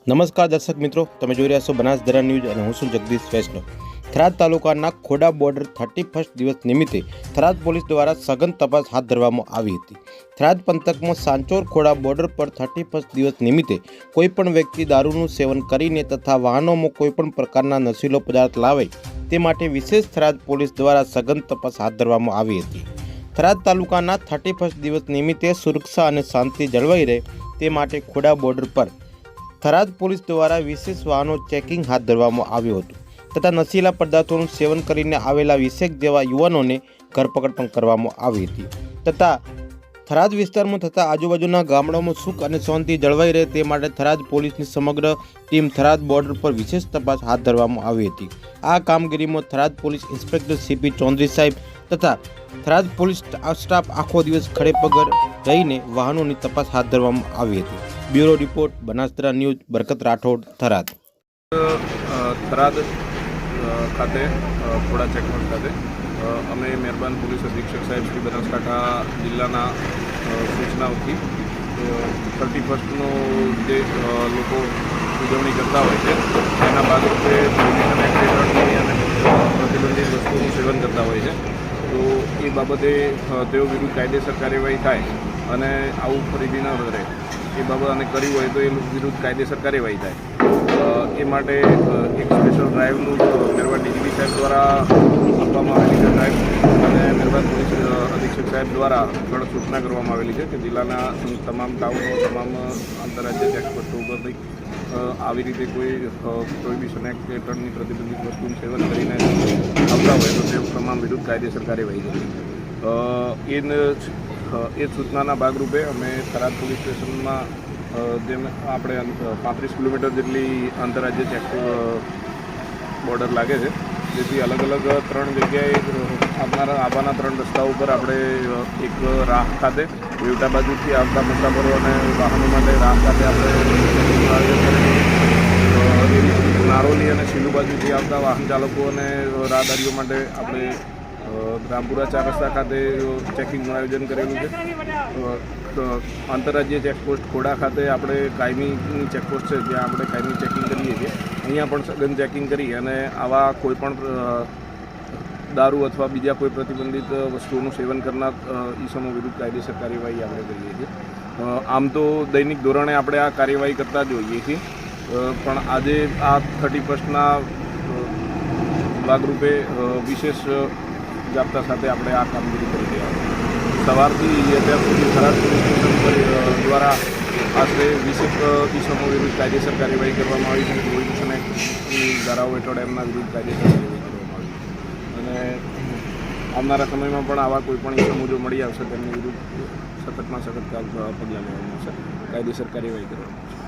નમસ્કાર દર્શક મિત્રો, તમે જોઈ રહ્યા છો બનાસદરા ન્યૂઝ અને હું છું જગદીશ વૈષ્ણવ। થરાદ તાલુકાના ખોડા બોર્ડર 31st દિવસ નિમિત્તે થરાદ પોલીસ દ્વારા સઘન તપાસ હાથ ધરવામાં આવી હતી। થરાદ પંથકમાં સાંચોર ખોડા બોર્ડર પર 31st દિવસ નિમિત્તે કોઈપણ વ્યક્તિ દારૂનું સેવન કરીને તથા વાહનોમાં કોઈપણ પ્રકારના નશીલો પદાર્થ લાવે તે માટે વિશેષ થરાદ પોલીસ દ્વારા સઘન તપાસ હાથ ધરવામાં આવી હતી। થરાદ તાલુકાના 31st દિવસ નિમિત્તે સુરક્ષા અને શાંતિ જળવાઈ રહે તે માટે ખોડા બોર્ડર પર થરાદ પોલીસ દ્વારા વિશેષ વાહનો ચેકિંગ હાથ ધરવામાં આવ્યું હતું તથા નશીલા પદાર્થોનું સેવન કરીને આવેલા 20 જેવા યુવાનોને ધરપકડ પણ કરવામાં આવી હતી તથા થરાદ વિસ્તારમાં તથા આજુબાજુના ગામડાઓમાં સુખ અને શાંતિ જળવાઈ રહે તે માટે થરાદ પોલીસની સમગ્ર ટીમ થરાદ બોર્ડર પર વિશેષ તપાસ હાથ ધરવામાં આવી હતી। આ કામગીરીમાં Tharad police inspector CP Chaudhary સાહેબ તથા થરાદ પોલીસ સ્ટાફ આખો દિવસ ખડે પગર રહીને વાહનોની તપાસ હાથ ધરવામાં આવી હતી। બ્યુરો રિપોર્ટ, બનાસદરા ન્યૂઝ, બરકત રાઠોડ, થરાદ। થરાદ ખાતે ખોડા ચેકપોસ્ટ ખાતે અમે મહેરબાન પોલીસ અધિક્ષક સાહેબ શ્રી બનાસકાંઠા જિલ્લાના સૂચનાઓથી 31નો જે લોકો ઉજવણી કરતા હોય છે એના ભાગરૂપે પ્રોહિબિશન એક્ટ હેઠળની અને પ્રતિબંધિત વસ્તુઓનું સેવન કરતા હોય છે તો એ બાબતે તેઓ વિરુદ્ધ કાયદેસર કાર્યવાહી થાય અને આવું ફરીથી ન રહે એ બાબત અને કર્યું હોય તો એ વિરુદ્ધ કાયદેસર કાર્યવાહી થાય એ માટે એક સ્પેશિયલ ડ્રાઈવનું મહેરબાન ડીજીપી સાહેબ દ્વારા આપવામાં આવેલી છે ડ્રાઈવ અને મહેરબાન પોલીસ અધિક્ષક સાહેબ દ્વારા કડક સૂચના કરવામાં આવેલી છે કે જિલ્લાના તમામ ટાઉનો તમામ આંતરરાજ્ય ચેકપોસ્ટો ઉપરથી આવી રીતે કોઈ પ્રોહિબિશન એક્ટ હેઠળની પ્રતિબંધિત વસ્તુનું સેવન કરીને આવતા હોય તો તે તમામ વિરુદ્ધ કાયદેસર કાર્યવાહી થશે। એ સૂચનાના ભાગરૂપે અમે થરાદ પોલીસ સ્ટેશનમાં જેમ આપણે 35 કિલોમીટર જેટલી આંતરરાજ્ય ચેક બોર્ડર લાગે છે જેથી અલગ અલગ 3 જગ્યાએ આવવાના 3 રસ્તાઓ ઉપર આપણે એક રાહ ખાતે વેવટા બાજુથી આવતા મુસાફરો અને વાહનો માટે રાહ ખાતે આપણે નારોલી અને શીલુ બાજુથી આવતા વાહન ચાલકો અને રાહદારીઓ માટે આપણે રામપુરા 4 રસ્તા ખાતે ચેકિંગનું આયોજન કરેલું છે। આંતરરાજ્ય ચેકપોસ્ટ ખોડા ખાતે આપણે કાયમીની ચેકપોસ્ટ છે જ્યાં આપણે કાયમી ચેકિંગ કરીએ છીએ અહીંયા પણ સઘન ચેકિંગ કરી અને આવા કોઈપણ દારૂ અથવા બીજા કોઈ પ્રતિબંધિત વસ્તુઓનું સેવન કરનાર ઈસમો વિરુદ્ધ કાયદેસર કાર્યવાહી આપણે કરીએ છીએ। આમ તો દૈનિક ધોરણે આપણે આ કાર્યવાહી કરતા જ હોઈએ છીએ પણ આજે આ 31ના ભાગરૂપે વિશેષ જાપ્તા સાથે આપણે આ કામગીરી કરી રહ્યા છીએ। સવારથી અત્યાર સુધી થરાદ પોલીસ સ્ટેશન દ્વારા આશરે 20 ઈસમો વિરુદ્ધ કાયદેસર કાર્યવાહી કરવામાં આવી છે। પ્રોહિબિશન એક્ટની ધારાઓ હેઠળ એમના વિરુદ્ધ કાયદેસર કાર્યવાહી કરવામાં આવી અને આવનારા સમયમાં પણ આવા કોઈપણ ઈસમો જો મળી આવશે તેમની વિરુદ્ધ સખતમાં સખત પગલાં લેવામાં આવશે, કાયદેસર કાર્યવાહી કરવામાં આવશે।